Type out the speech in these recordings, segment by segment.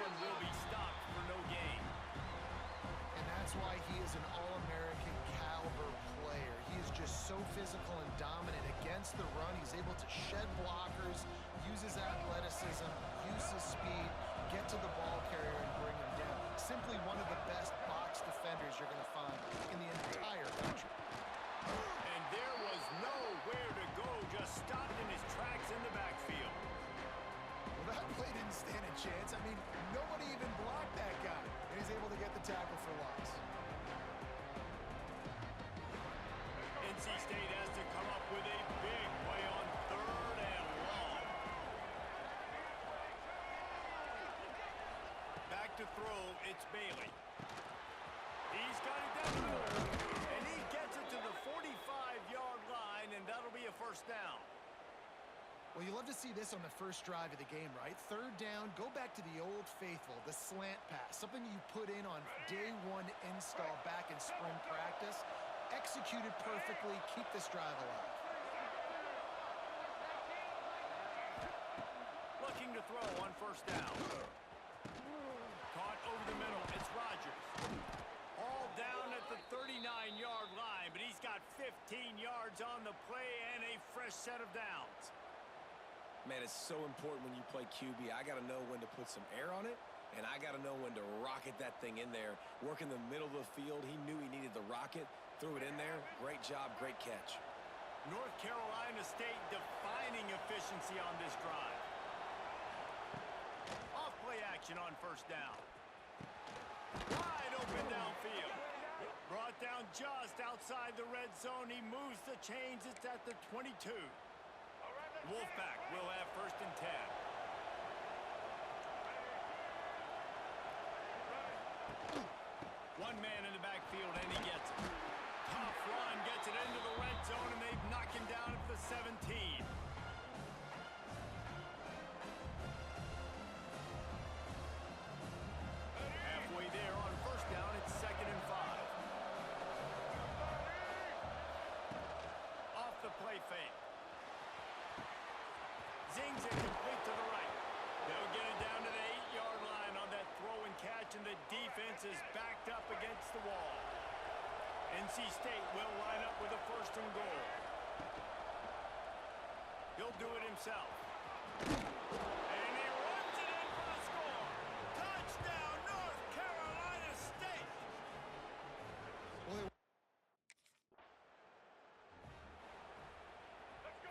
one will be stopped for no gain. And that's why he is an All-American caliber player. He is just so physical and dominant against the run. He's able to shed blockers, use his athleticism, use his speed, get to the ball carrier and bring him down. Simply one of the best box defenders you're going to find in the entire country. And there was nowhere to go, just stopped in his tracks in the backfield. Well, that play didn't stand a chance. I mean, nobody even blocked that guy, and he's able to get the tackle for loss. NC State has to come up with a big play on 3rd and long. Back to throw, it's Bailey. He's got it down the middle, and he gets it to the 45-yard line, and that'll be a first down. Well, you love to see this on the first drive of the game, right? 3rd down, go back to the old faithful, the slant pass, something you put in on day 1 install back in spring practice. Executed perfectly, keep this drive alive. Looking to throw on first down. Caught over the middle, it's Rodgers. All down at the 39-yard line, but he's got 15 yards on the play and a fresh set of downs. Man, it's so important when you play QB. I got to know when to put some air on it, and I got to know when to rocket that thing in there. Work in the middle of the field. He knew he needed the rocket, threw it in there. Great job, great catch. North Carolina State defining efficiency on this drive. Off play action on first down. Wide open downfield. Brought down just outside the red zone. He moves the chains. It's at the 22. Wolfpack will have 1st and 10. One man in the backfield, and he gets it. Tough run, gets it into the red zone, and they knock him down at the 17. Halfway there on first down, it's 2nd and 5. Off the play fake. Zings it complete to the right. They'll get it down to the 8-yard line on that throw and catch, and the defense is backed up against the wall. NC State will line up with a 1st and goal. He'll do it himself. And he runs it in for the score. Touchdown, North Carolina State.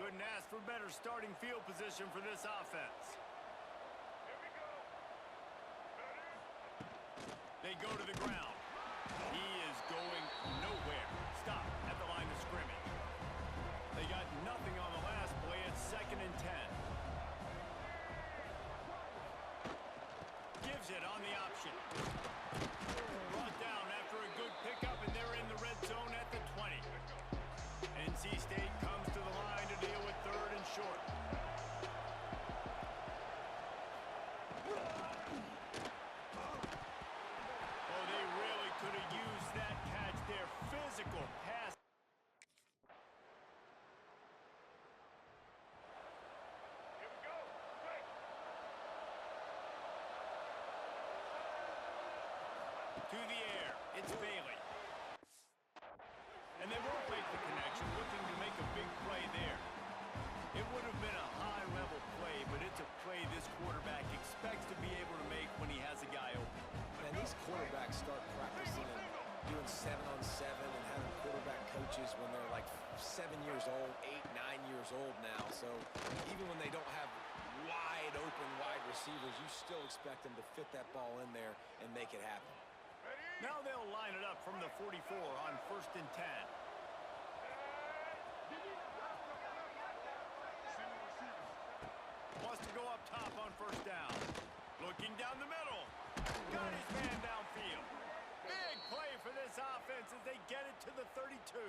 Couldn't ask for better starting field position for this offense. They go to the ground. He is going nowhere. Stop at the line of scrimmage. They got nothing on the last play. It's 2nd and 10. Gives it on the option. Brought down after a good pickup, and they're in the red zone at the 20. NC State comes to the line to deal with 3rd and short. Oh, they really could have used that catch there. Physical pass. Here we go. To the air. It's Bailey. And they won't make the connection, looking to make a big play there. It would have been a high-level play, but it's a play this quarterback expects to be able to make when he has a guy open. Man, these quarterbacks start practicing and doing 7-on-7 and having quarterback coaches when they're like 7 years old, 8, 9 years old now. So even when they don't have wide receivers, you still expect them to fit that ball in there and make it happen. Now they'll line it up from the 44 on 1st and 10. Wants to go up top on first down. Looking down the middle. Got his man downfield. Big play for this offense as they get it to the 32.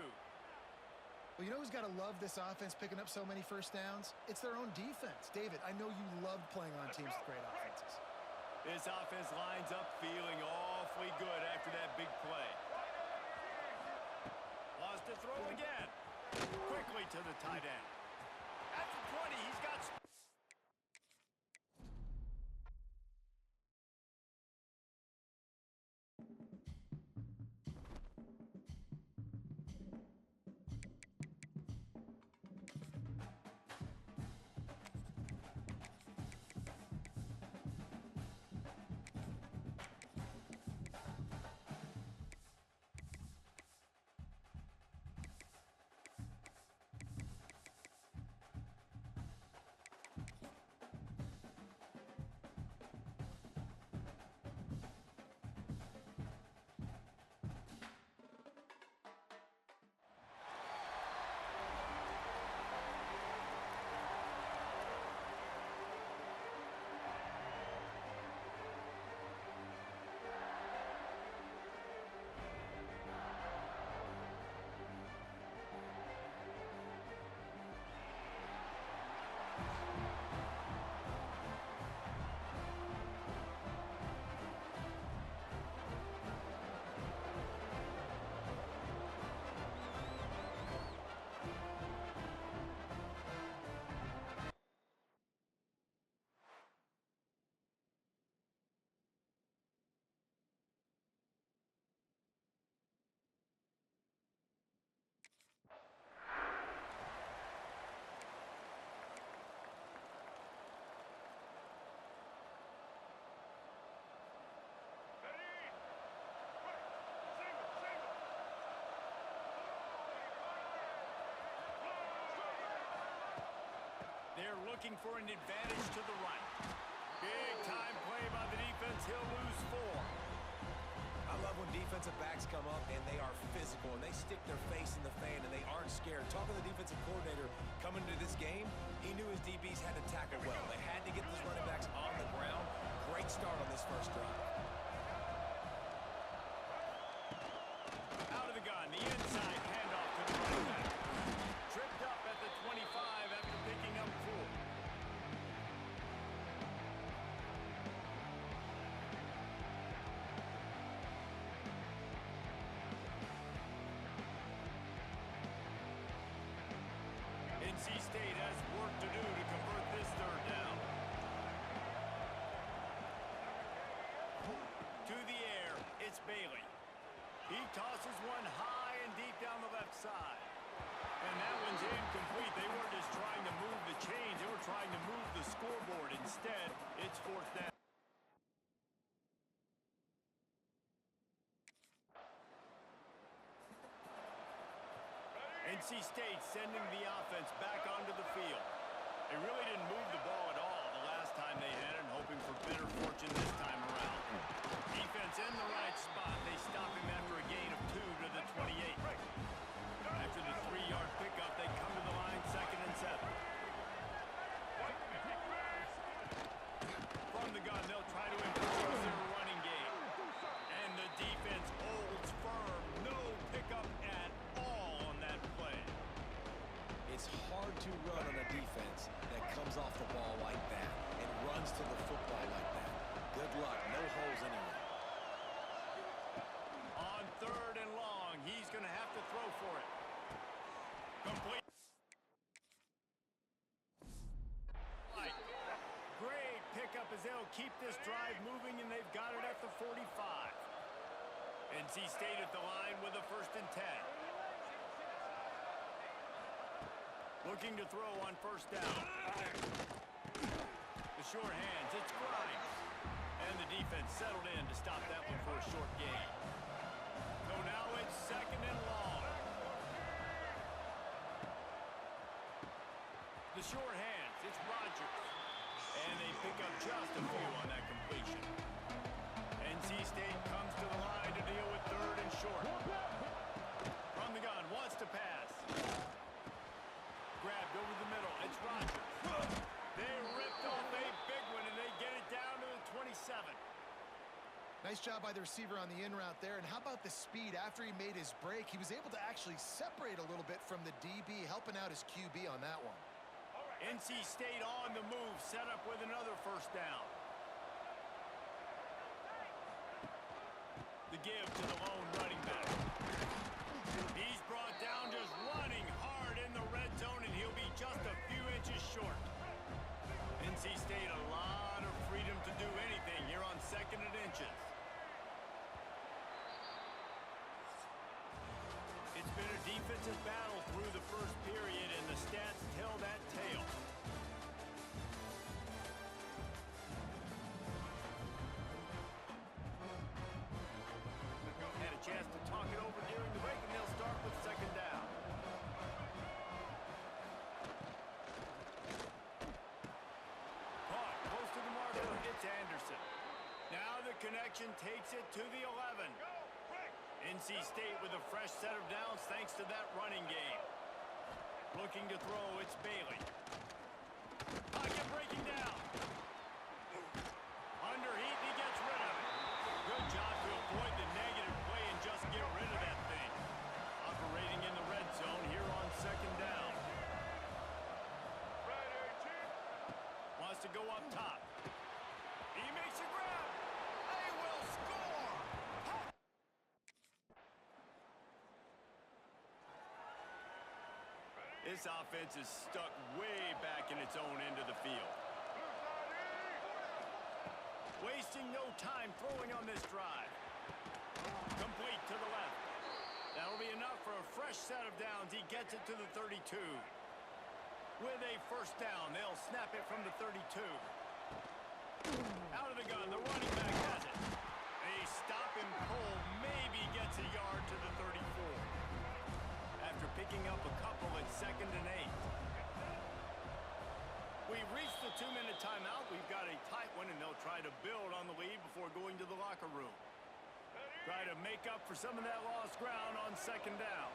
Well, you know who's got to love this offense picking up so many first downs? It's their own defense. David, I know you love playing on teams with great offenses. This offense lines up feeling awfully good after that big play. Wants to throw again. Quickly to the tight end. At the 20, he's got They're looking for an advantage to the right. Big time play by the defense. He'll lose 4. I love when defensive backs come up and they are physical and they stick their face in the fan and they aren't scared. Talking to the defensive coordinator coming into this game, he knew his DBs had to tackle well. They had to get those running backs on the ground. Great start on this first drive. Out of the gun, the inside handoff to the running back. Tripped up at the 25 after picking up 4. NC State has work to do to convert this 3rd down. To the air, it's Bailey. He tosses one high and deep down the left side. And that one's incomplete. They weren't just trying to move the chains. They were trying to move the scoreboard. Instead, it's 4th down. NC State sending the offense back onto the field. They really didn't move the ball at all the last time they had it, hoping for better fortune this time around. Defense in the right spot. They stop him after a gain of 2 to the 28. After the 3-yard pickup, they come to the line, 2nd and 7. From the gun, they'll try to improve their running game. And the defense holds firm. No pickup at all on that play. It's hard to run on a defense that comes off the ball like that and runs to the football like that. Good luck. No holes anywhere. On 3rd and long, he's going to have to throw for it. Complete. Great pickup as they'll keep this drive moving, and they've got it at the 45. NC State at the line with a 1st and 10. Looking to throw on 1st down. The short hands, it's Grimes. And the defense settled in to stop that one for a short gain. So now it's 2nd and long. The short hands, it's Rogers. And they pick up just a few on that completion. NC State comes to the line to deal with 3rd and short. From the gun, wants to pass. Grabbed over the middle, it's Rogers. They ripped off a big one, and they get it down to the 27. Nice job by the receiver on the in route there. And how about the speed after he made his break? He was able to actually separate a little bit from the DB, helping out his QB on that one. NC State on the move, set up with another 1st down. The give to the lone running back. He's brought down just running hard in the red zone, and he'll be just a few inches short. NC State a lot of freedom to do anything here on 2nd and inches. It's been a defensive battle through the 1st period, and the stats tell that tale. Had a chance to talk it over during the break, and they'll start with 2nd down. Caught close to the marker, it's Anderson. Now the connection takes it to the 11. NC State with a fresh set of downs thanks to that running game. Looking to throw, it's Bailey. Pocket breaking down. Underheat, he gets rid of it. Good job to avoid the negative play and just get rid of that thing. Operating in the red zone here on 2nd down. Wants to go up top. He makes a grab. They will score. This offense is stuck way back in its own end of the field. Wasting no time throwing on this drive. Complete to the left. That'll be enough for a fresh set of downs. He gets it to the 32. With a 1st down, they'll snap it from the 32. Out of the gun, the running back has it. A stop and pull maybe gets a yard to the 34. After picking up a couple at 2nd and 8. going to the locker room. Try to make up for some of that lost ground on second down.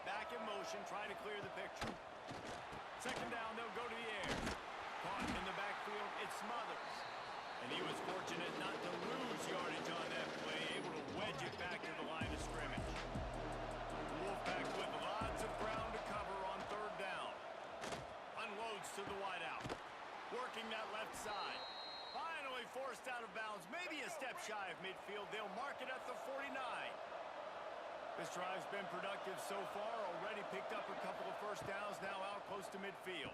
Back in motion, trying to clear the picture. Second down, they'll go to the air. Caught in the backfield, it's Smothers. And he was fortunate not to lose yardage on that play, able to wedge it back to the line of scrimmage. Wolfpack with lots of ground to cover on third down. Unloads to the wideout. Working that left side. Finally forced out of bounds. Maybe a step shy of midfield. They'll mark it at the 49. This drive's been productive so far. Already picked up a couple of first downs. Now out close to midfield.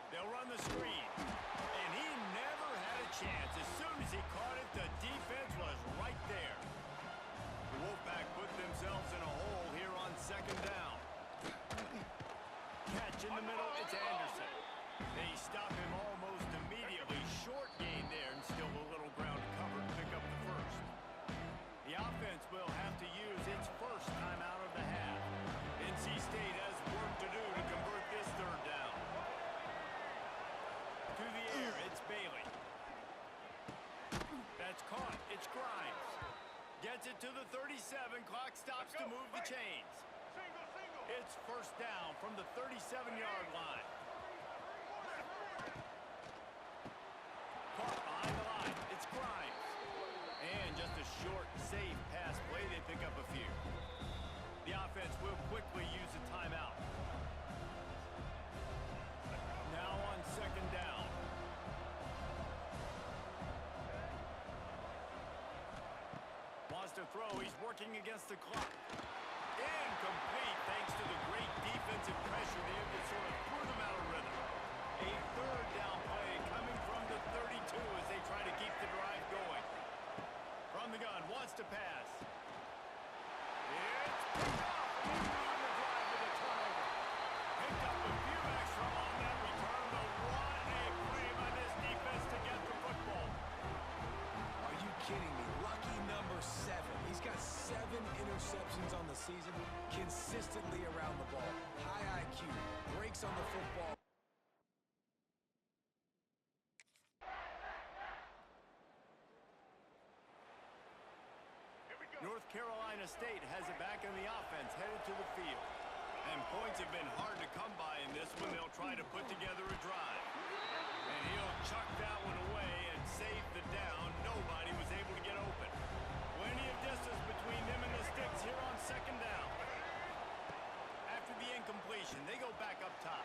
They'll run the screen. And he never had a chance. As soon as he caught it, the defense was right there. The Wolfpack put themselves in a hole here on second down. Catch in the middle, it's Anderson. They stop him almost immediately. Short gain there and still a little ground to cover to pick up the first. The offense will have to use its first time out of the half. NC State has work to do to convert this third down. To the air, it's Bailey. That's caught, it's Grimes. Gets it to the 37, clock stops to move the chains. It's first down from the 37-yard line. Caught behind the line, it's Grimes. And just a short, safe pass play, they pick up a few. The offense will quickly use a timeout. Now on second down. Wants to throw, he's working against the clock. Incomplete thanks to the great defensive pressure there that sort of threw them out of rhythm. A third down play coming from the 32 as they try to keep the drive going. From the gun, wants to pass. It's picked off. And on the drive with a turnover. Picked up a few extra on that return, but what a play by this defense to get the football. Are you kidding me? Lucky number 7. He's got 7 interceptions on the season, consistently around the ball. High IQ, breaks on the football. North Carolina State has it back in the offense, headed to the field. And points have been hard to come by in this one. They'll try to put together a drive. And he'll chuck that one away and save the down. Nobody was able to get open. Plenty of distance between them and the sticks here on second down. After the incompletion, they go back up top.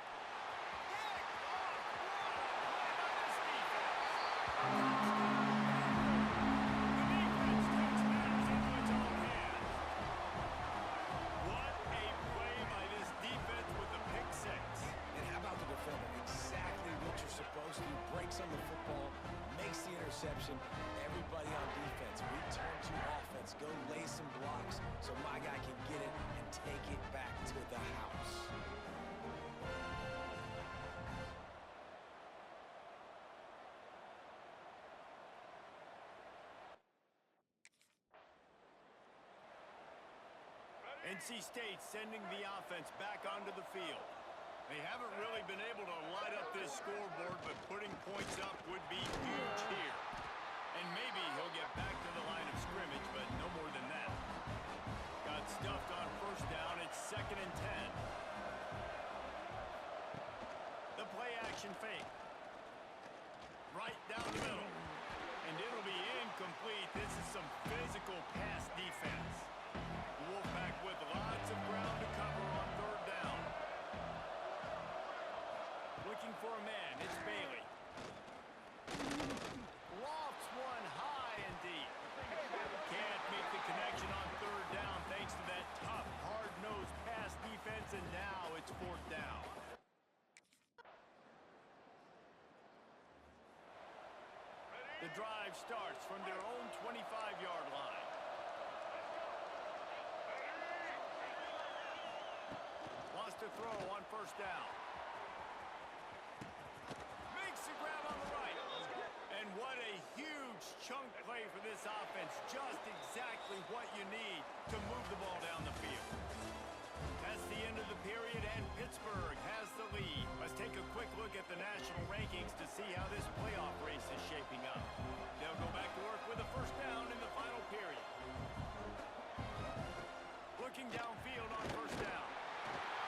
Breaks on the football, makes the interception. Everybody on defense, return to offense, go lay some blocks so my guy can get it and take it back to the house. NC State sending the offense back onto the field. They haven't really been able to light up this scoreboard, but putting points up would be huge here. And maybe he'll get back to the line of scrimmage, but no more than that. Got stuffed on first down. It's second and 10. The play action fake. Right down the middle. And it'll be incomplete. This is some physical pass defense. Wolfpack with lots of ground to cover on third down. Looking for a man, it's Bailey. Lofts one high and deep. Can't make the connection on third down thanks to that tough, hard-nosed pass defense, and now it's fourth down. The drive starts from their own 25-yard line. Wants to throw on first down. Makes the grab on the right. And what a huge chunk play for this offense. Just exactly what you need to move the ball down the field. That's the end of the period, and Pittsburgh has the lead. Let's take a quick look at the national rankings to see how this playoff race is shaping up. They'll go back to work with a first down in the final period. Looking downfield on first down.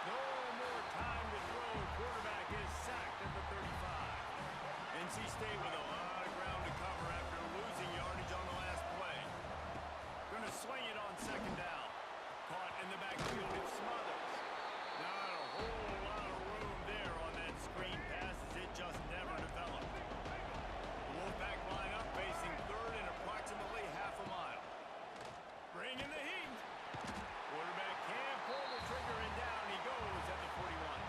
No more time to throw. Quarterback is sacked at the 35. NC State with a lot of ground to cover after losing yardage on the last play. Going to swing it on second down. Caught in the backfield, it's Smothers. Not a whole lot of room there on that screen pass as it just never developed. The Wolfpack line up facing third and approximately half a mile. Bring in the heat. Quarterback can't pull the trigger and down he goes at the 41.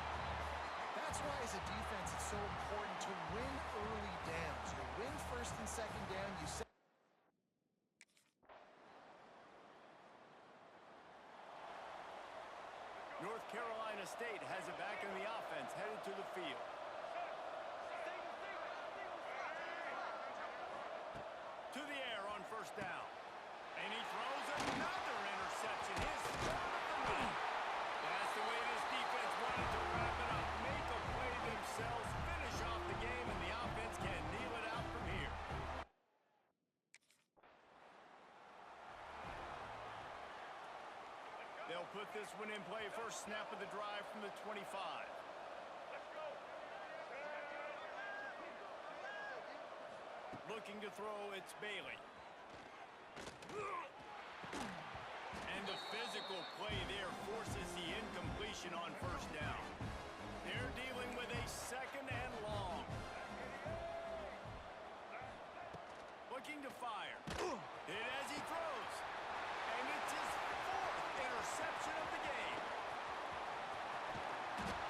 That's why as a defense it's so important to win early downs. You win first and second down, you set North Carolina State has it back in the offense, headed to the field. To the air on first down. And he throws another interception. His third of the night. That's the way this defense wanted to wrap it up. Make a play themselves, finish off the game, and the offense can kneel it out from here. They'll put this one in play. First snap of the drive from the 25. Looking to throw, it's Bailey. And the physical play there forces the incompletion on first down. They're dealing with a second and long. Looking to fire. Hit as he throws. And it's his fourth interception of the game.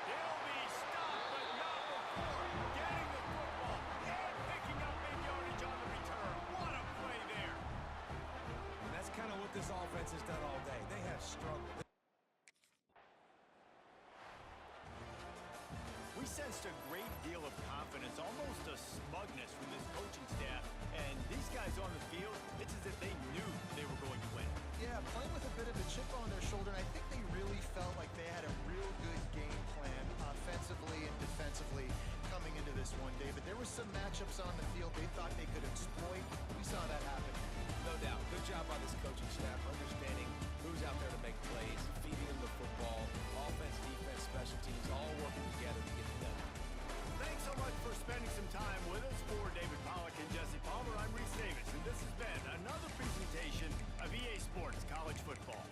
He'll be stopped, but not before getting the football and picking up big yardage on the return. What a play there. And that's kind of what this offense has done all day. They have struggled. We sensed a great deal of confidence, almost a smugness from this coaching staff. And these guys on the field, it's as if they knew they were going to win. Yeah, playing with a bit of a chip on their shoulder, and I think they really felt like they had a real good game plan offensively and defensively coming into this one, David. There were some matchups on the field they thought they could exploit. We saw that happen. No doubt. Good job by this coaching staff, understanding who's out there to make plays, feeding them the football, offense, defense, special teams, all working together to get it done. Thanks so much for spending some time with us. For David Pollack and Jesse Palmer, I'm Reese Davis, and this has been another presentation of EA Sports College Football.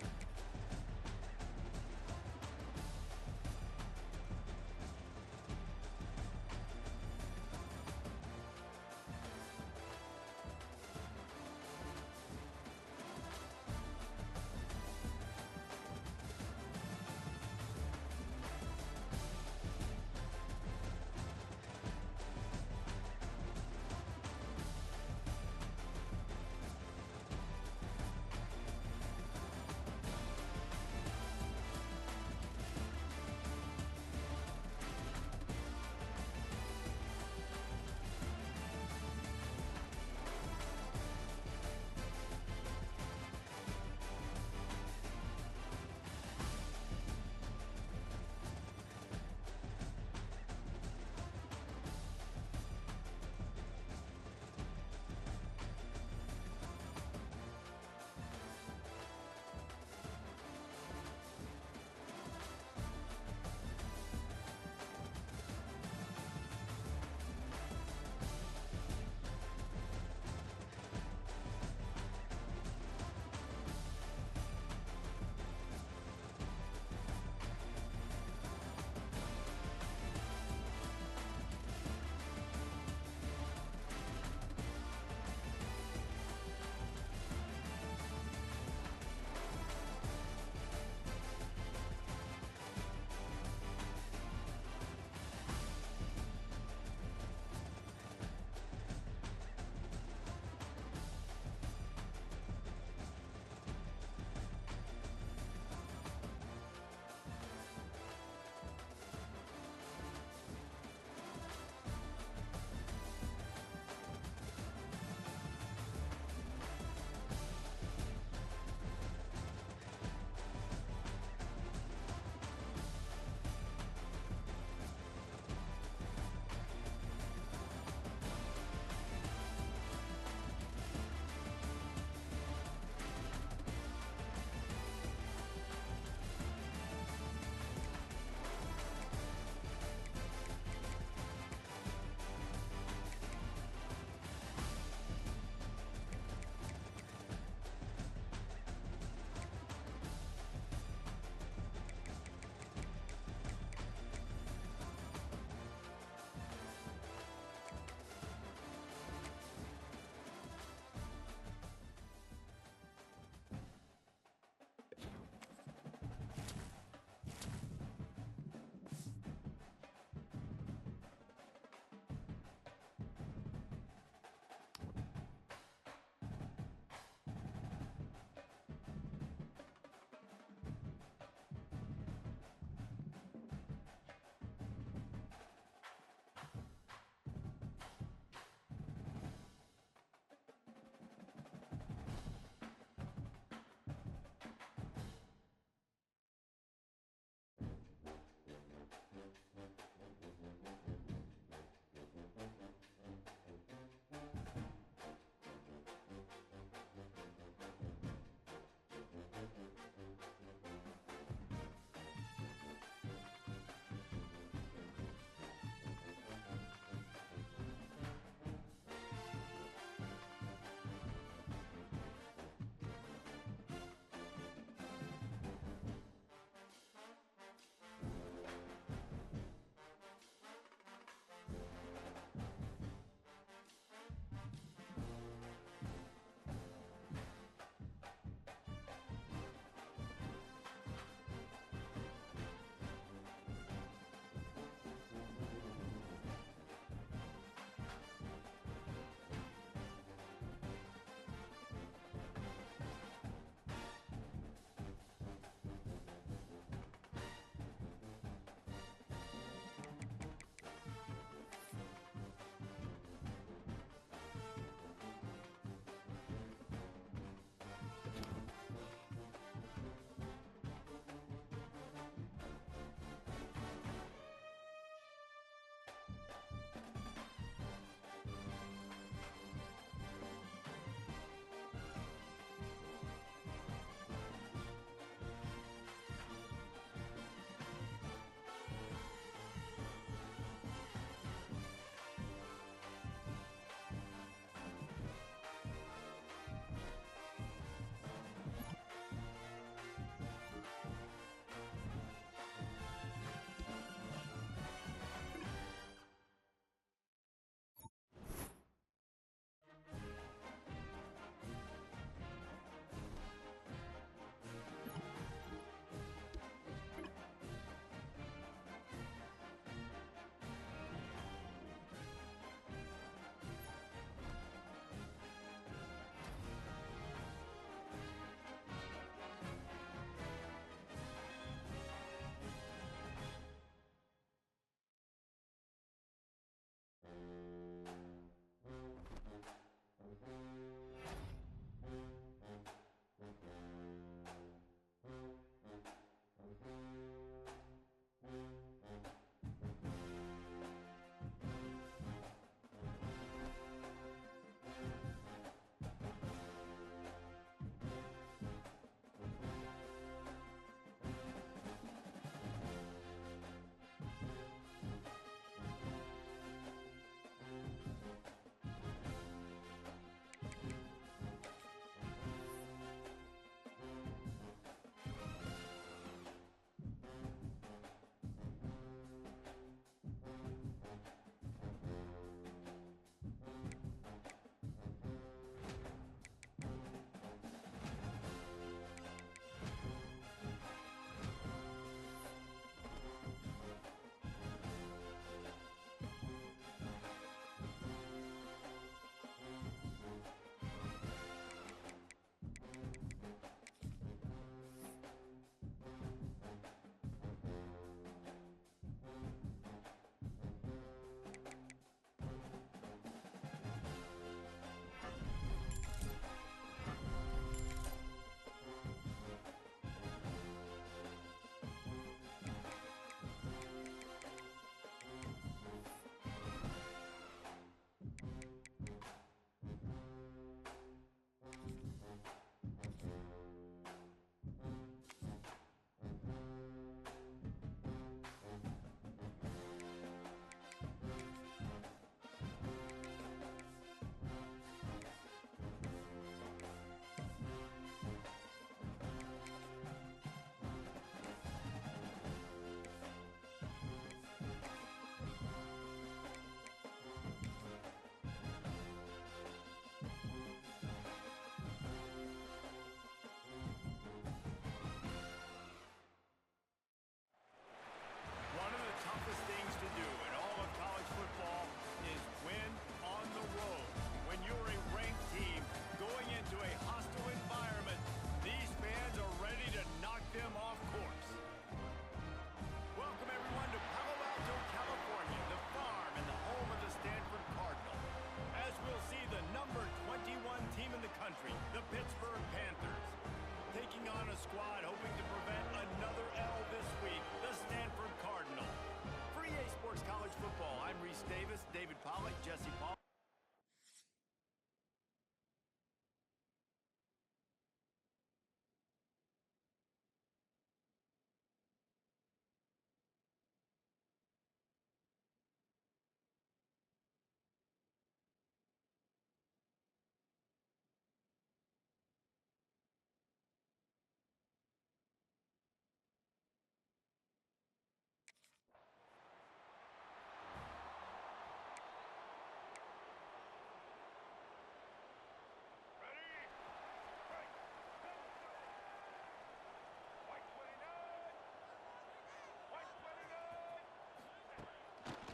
Pollock, Jesse Paul.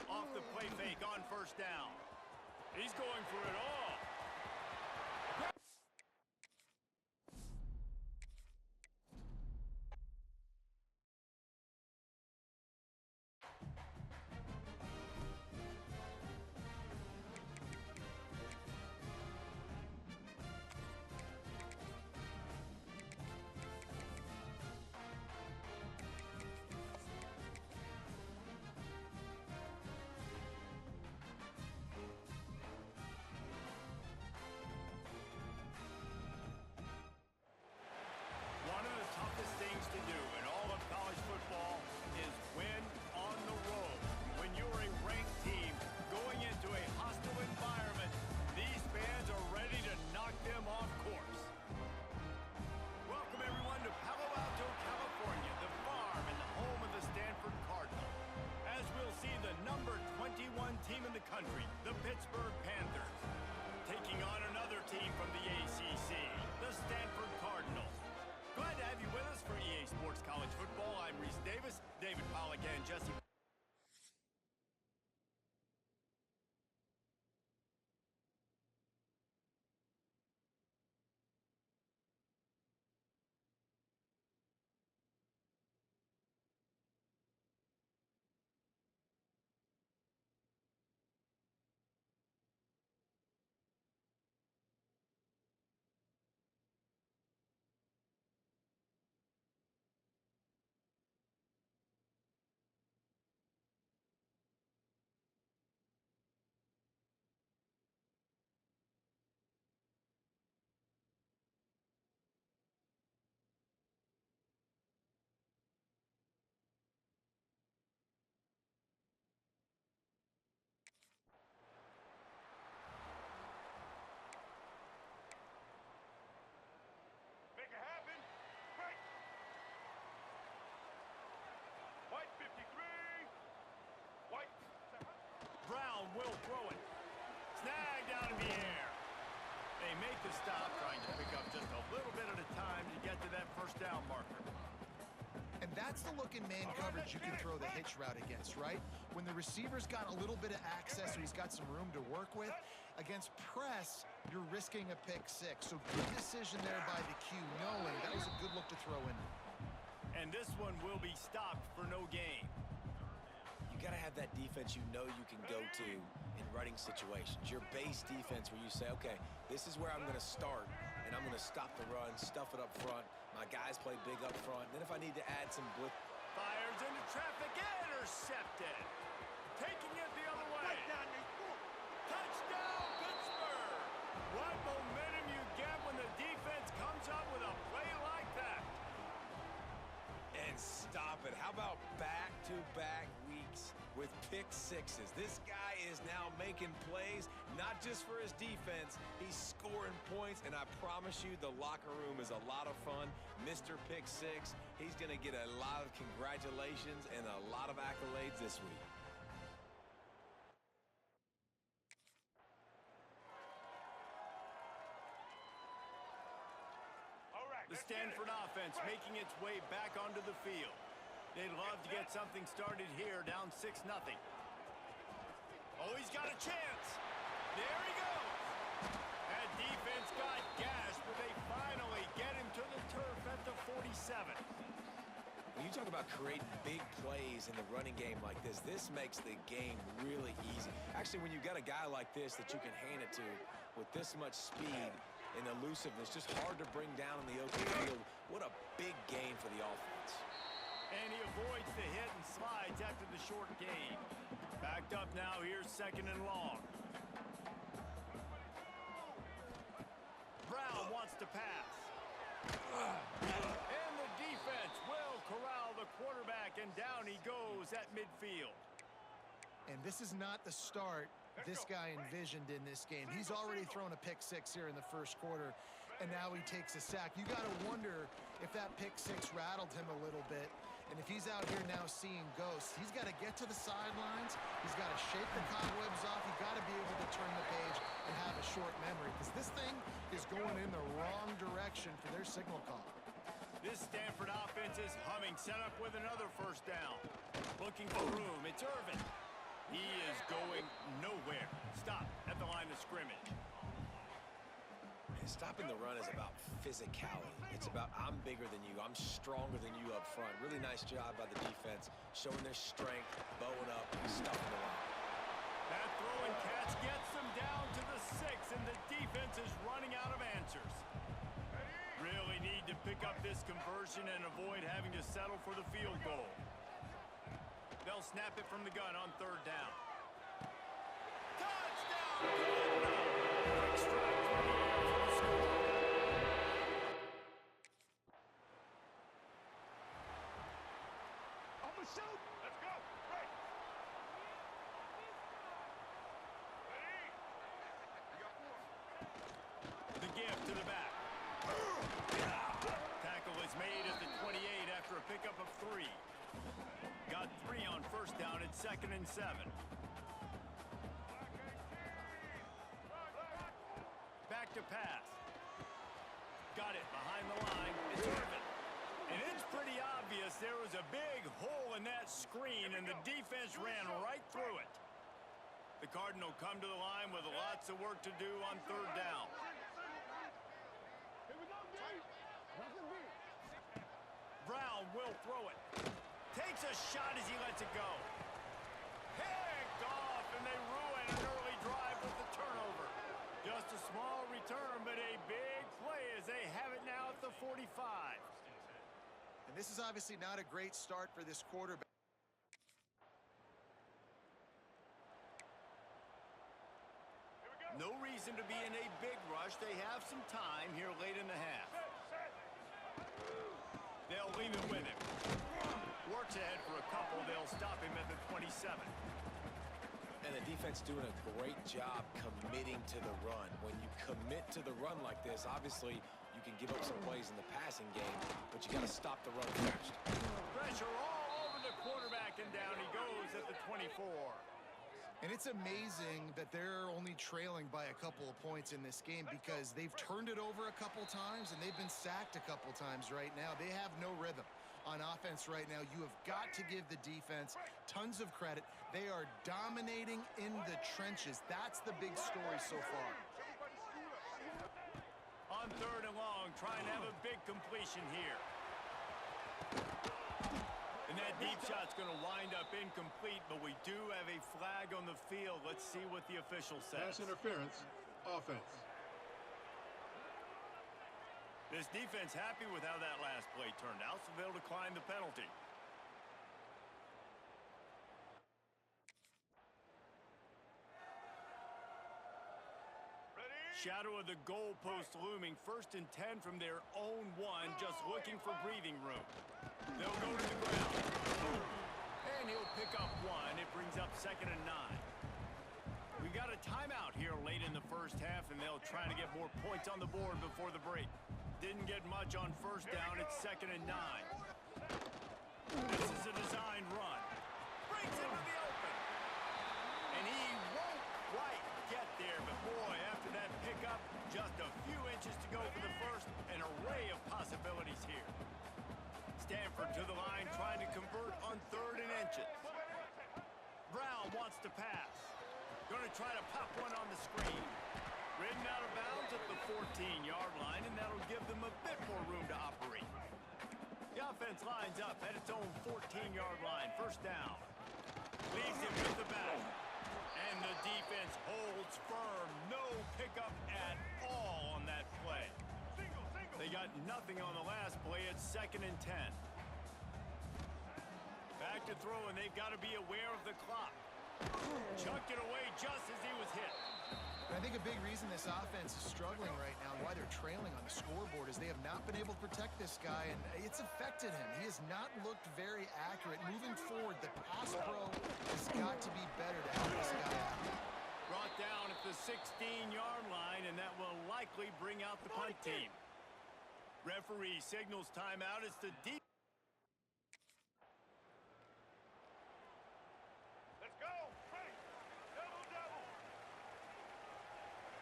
Off the play fake on first down. He's going for it all. One of the toughest things to do in all of college football is win on the road. When you're a ranked team going into a hostile environment, these fans are ready to knock them off course. Welcome everyone to Palo Alto, California, the farm and the home of the Stanford Cardinal. As we'll see the number 21 team in the country, the Pittsburgh Panthers, taking on another team from the ACC, the Stanford Cardinals. Glad to have you with us for EA Sports College Football. I'm Reese Davis, David Pollock, and Jesse. Brown will throw it. Snagged out in the air. They make the stop, trying to pick up just a little bit at a time to get to that first down marker. And that's the look in man coverage you can throw the hitch route against, right? When the receiver's got a little bit of access or he's got some room to work with. Against press, you're risking a pick six. So good decision there by the Q, knowing that was a good look to throw in. And this one will be stopped for no gain. You got to have that defense you know you can go to in running situations. Your base defense where you say, okay, this is where I'm going to start, and I'm going to stop the run, stuff it up front. My guys play big up front. Then if I need to add some blitz. Fires into traffic, intercepted. Taking it the other way. Touchdown, Pittsburgh. What momentum you get when the defense comes up with a play like that. And stop it. How about back-to-back weeks with pick sixes? This guy is now making plays, not just for his defense. He's scoring points, and I promise you the locker room is a lot of fun. Mr. Pick Six, he's going to get a lot of congratulations and a lot of accolades this week. The Stanford offense making its way back onto the field. They'd love to get something started here, down 6-0. Oh, he's got a chance. There he goes. That defense got gashed, but they finally get him to the turf at the 47. When you talk about creating big plays in the running game like this makes the game really easy. Actually, when you've got a guy like this that you can hand it to with this much speed and elusiveness, just hard to bring down in the open field. What a big gain for the offense. And he avoids the hit and slides after the short gain. Backed up now, here's 2nd and long. Brown wants to pass. And the defense will corral the quarterback, and down he goes at midfield. And this is not the start this guy envisioned in this game. He's already thrown a pick six here in the first quarter, and now he takes a sack. You got to wonder if that pick six rattled him a little bit. And if he's out here now seeing ghosts, he's got to get to the sidelines. He's got to shake the cobwebs off. He's got to be able to turn the page and have a short memory, because this thing is going in the wrong direction for their signal call. This Stanford offense is humming, set up with another first down. Looking for room, it's Irvin. He is going nowhere. Stop at the line of scrimmage. Stopping the run is about physicality. It's about I'm bigger than you, I'm stronger than you up front. Really nice job by the defense, showing their strength, bowing up, stuffing the run. That throw and catch gets them down to the 6, and the defense is running out of answers. Really need to pick up this conversion and avoid having to settle for the field goal. They'll snap it from the gun on third down. Touchdown! Quick strike through the air for the score. On the shoot. Let's go. Right. Ready? You got 4. The give to the back. Tackle is made at the 28 after a pickup of 3. Got 3 on first down at 2nd and 7. Back to pass. Got it behind the line. It's Irvin. And it's pretty obvious there was a big hole in that screen, and the defense ran right through it. The Cardinal come to the line with lots of work to do on third down. Brown will throw it. Takes a shot as he lets it go. Picked off, and they ruin an early drive with the turnover. Just a small return, but a big play as they have it now at the 45. And this is obviously not a great start for this quarterback. No reason to be in a big rush. They have some time here late in the half. They'll leave it with him. Works ahead for a couple. They'll stop him at the 27. And the defense doing a great job committing to the run. When you commit to the run like this, obviously you can give up some plays in the passing game, but you got to stop the run first. Pressure all over the quarterback, and down he goes at the 24. And it's amazing that they're only trailing by a couple of points in this game, because they've turned it over a couple times and they've been sacked a couple times right now. They have no rhythm on offense right now. You have got to give the defense tons of credit. They are dominating in the trenches. That's the big story so far. On third and long, trying to have a big completion here. And that deep shot's going to wind up incomplete, but we do have a flag on the field. Let's see what the official says. Pass interference. Offense. This defense happy with how that last play turned out, so they'll decline the penalty. Shadow of the goalpost looming. 1st and 10 from their own 1, just looking for breathing room. They'll go to the ground. And he'll pick up 1. It brings up 2nd and 9. We got a timeout here late in the first half, and they'll try to get more points on the board before the break. Didn't get much on first down. It's 2nd and 9. This is a designed run. Brings into the open. And he won't quite get there, but boy, after that pickup, just a few inches to go for the first. An array of possibilities here. Stanford to the line, trying to convert on 3rd and inches. Brown wants to pass. Going to try to pop one on the screen. Ridden out of bounds at the 14-yard line, and that'll give them a bit more room to operate. The offense lines up at its own 14-yard line. First down. Leaves him with the back. And the defense holds firm. No pickup at all on that play. They got nothing on the last play. It's 2nd and 10. Back to throw, and they've got to be aware of the clock. Chucked it away just as he was hit. And I think a big reason this offense is struggling right now, why they're trailing on the scoreboard, is they have not been able to protect this guy, and it's affected him. He has not looked very accurate. Moving forward, the pass pro has got to be better to help this guy out. Brought down at the 16-yard line, and that will likely bring out the punt team. Referee signals timeout. It's the deep. Let's go. Ready. Double, double.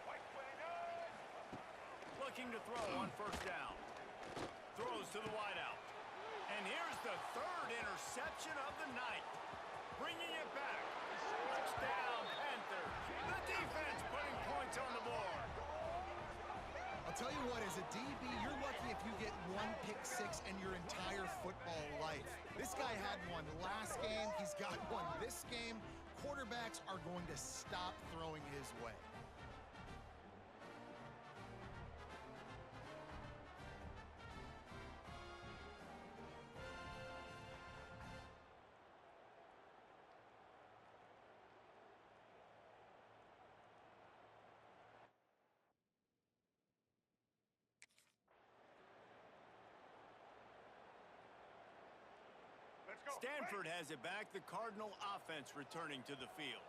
White flag on. Looking to throw on first down. Throws to the wideout. And here's the third interception of the night. Bringing it back. Touchdown, Panthers. The defense putting points on the board. I'll tell you what, as a DB, you're lucky if you get one pick six in your entire football life. This guy had one last game. He's got one this game. Quarterbacks are going to stop throwing his way. Let's go. Stanford has it back. The Cardinal offense returning to the field.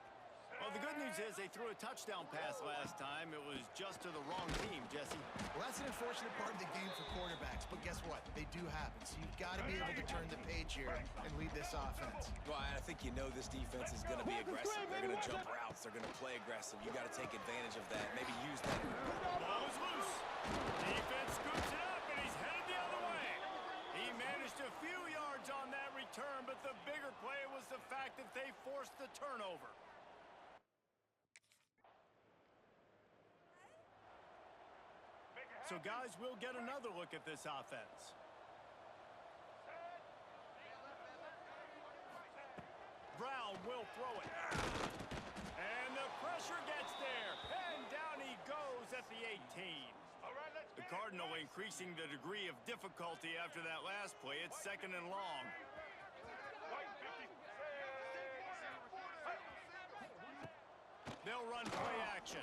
Well, the good news is they threw a touchdown pass last time. It was just to the wrong team, Jesse. Well, that's an unfortunate part of the game for quarterbacks, but guess what? They do happen, so you've got to be able to turn the page here and lead this offense. Well, I think you know this defense is going to be aggressive. They're going to jump routes. They're going to play aggressive. You got to take advantage of that. Maybe use that. Ball is loose. Defense scoops it up, and he's headed the other way. He managed a few yards on that return, but the bigger play was the fact that they forced the turnover. So, guys, we'll get another look at this offense. Brown will throw it. And the pressure gets there. And down he goes at the 18. All right, let's The get it. Cardinal increasing the degree of difficulty after that last play. It's 2nd and long. White 56. They'll run play action.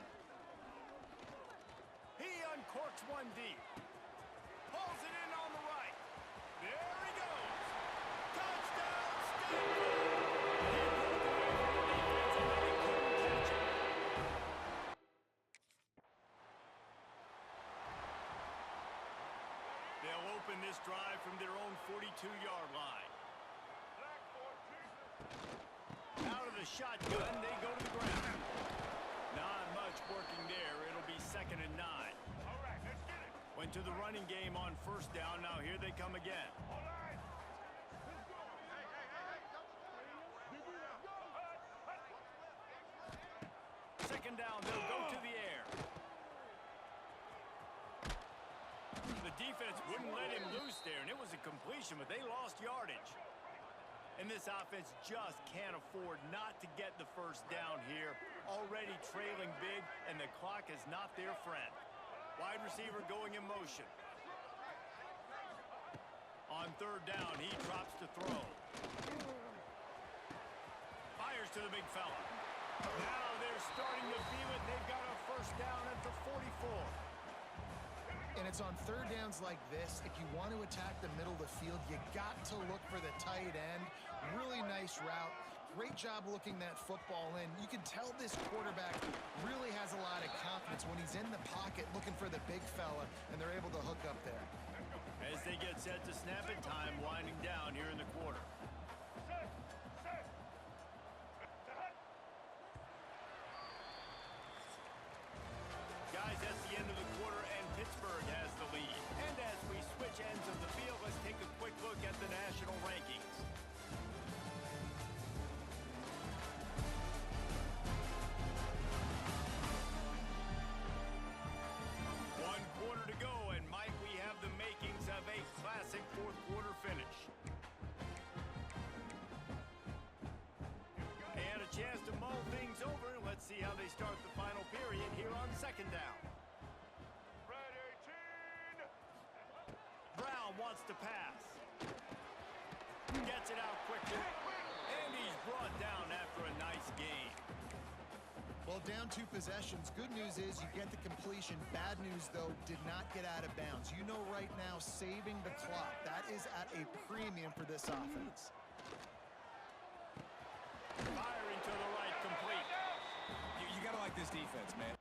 He uncorks one deep. Pulls it in on the right. There he goes. Touchdown, Stanford! He broke away from the defense and they couldn't catch him. They'll open this drive from their own 42-yard line. Black 14. Out of the shotgun, they go to the ground. Not much working there. It'll be 2nd and 9. All right, let's get it. Went to the running game on first down. Now here they come again. All right. 2nd down, they'll go to the air. The defense wouldn't let him loose there, and it was a completion, but they lost yardage. And this offense just can't afford not to get the first down here. Already trailing big, and the clock is not their friend. Wide receiver going in motion. On 3rd down, he drops to throw. Fires to the big fella. Now they're starting to feel it. They've got a first down at the 44. And it's on 3rd downs like this, if you want to attack the middle of the field, you got to look for the tight end. Really nice route. Great job looking that football in. You can tell this quarterback really has a lot of confidence when he's in the pocket looking for the big fella, and they're able to hook up there. As they get set to snap it, time winding down here in the quarter. Set. Set. Guys, that's the end of the quarter, and Pittsburgh has the lead. And as we switch ends of the field, let's take a quick look at the national rankings. One quarter to go, and Mike, we have the makings of a classic fourth quarter finish. They had a chance to mull things over. Let's see how they start the final period here on 2nd down. Red 18. Brown wants to pass. Gets it out quickly. And he's brought down after a nice gain. Well, down 2 possessions. Good news is you get the completion. Bad news, though, did not get out of bounds. You know right now, saving the clock, that is at a premium for this offense. Firing to the right, complete. You got to like this defense, man.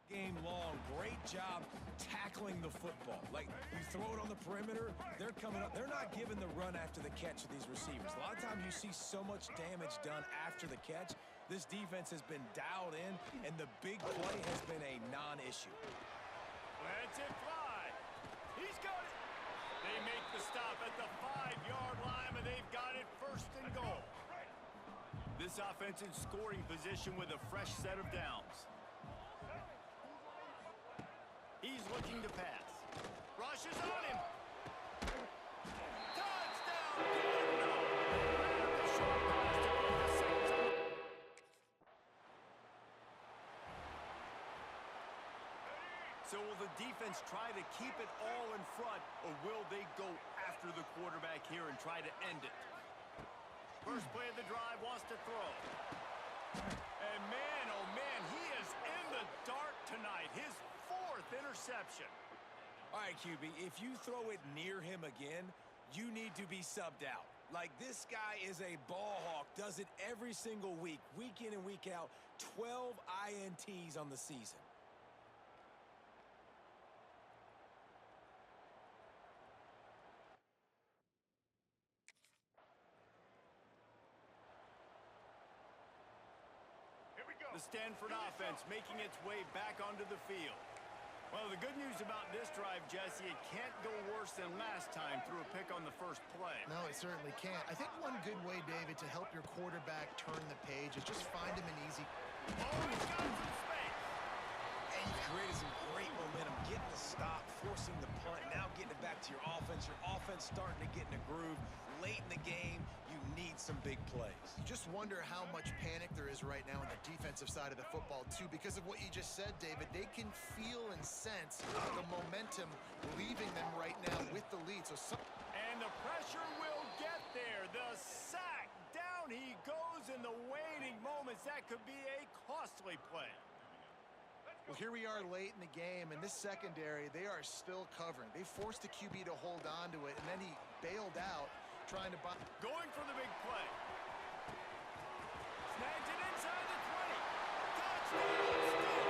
Game long, great job tackling the football. Like, you throw it on the perimeter, they're coming up. They're not giving the run after the catch to these receivers. A lot of times you see so much damage done after the catch. This defense has been dialed in, and the big play has been a non-issue. Lets it fly. He's got it. They make the stop at the 5-yard line, and they've got it first and goal. This offense in scoring position with a fresh set of downs. He's looking to pass. Rushes on him. Touchdown, Gordon. The short pass to put the Saints on. So will the defense try to keep it all in front, or will they go after the quarterback here and try to end it? First play of the drive, wants to throw. And man, oh man, he is in the dark tonight. His 4th interception. All right, QB, if you throw it near him again, you need to be subbed out. Like, this guy is a ball hawk, does it every single week in and week out, 12 INTs on the season. Here we go. The Stanford offense making its way back onto the field. Well, the good news about this drive, Jesse, it can't go worse than last time through a pick on the first play. No, it certainly can't. I think one good way, David, to help your quarterback turn the page is just find him an easy... Oh, he's got some space. And you created some great momentum, getting the stop, forcing the punt, now getting it back to your offense. Your offense starting to get in a groove. Late in the game, you need some big plays. You just wonder how much panic there is right now on the defensive side of the football, too, because of what you just said, David. They can feel and sense the momentum leaving them right now with the lead. And the pressure will get there. The sack. Down he goes in the waiting moments. That could be a costly play. Well, here we are late in the game, and this secondary, they are still covering. They forced the QB to hold on to it, and then he bailed out, trying to... Going for the big play. Snagged it inside the 20. Touchdown, Stanford.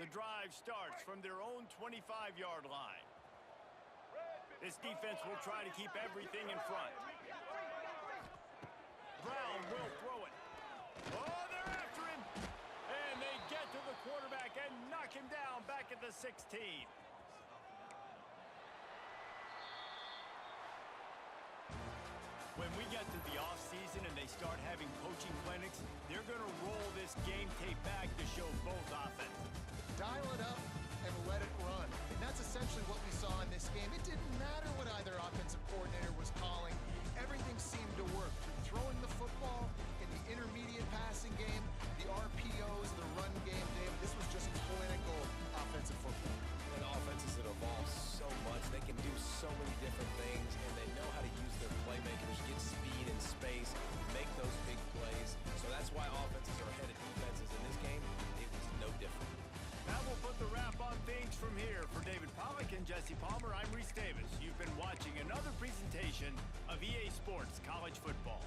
The drive starts from their own 25-yard line. This defense will try to keep everything in front. Brown will throw it. Oh, they're after him. And they get to the quarterback and knock him down back at the 16. When we get to the offseason and they start having coaching clinics, they're going to roll this game tape back to show both offenses. Dial it up and let it run. And that's essentially what we saw in this game. It didn't matter what either offensive coordinator was calling. Everything seemed to work. Throwing the football in the intermediate passing game, the RPOs, the run game, David, this was just clinical offensive football. And offenses that evolve so much, they can do so many different things, and they know how to use their playmakers, get speed and space, make those big plays. So that's why offenses are ahead of defenses. In this game, it was no different. That will put the wrap on things from here. For David Pollack and Jesse Palmer, I'm Reese Davis. You've been watching another presentation of EA Sports College Football.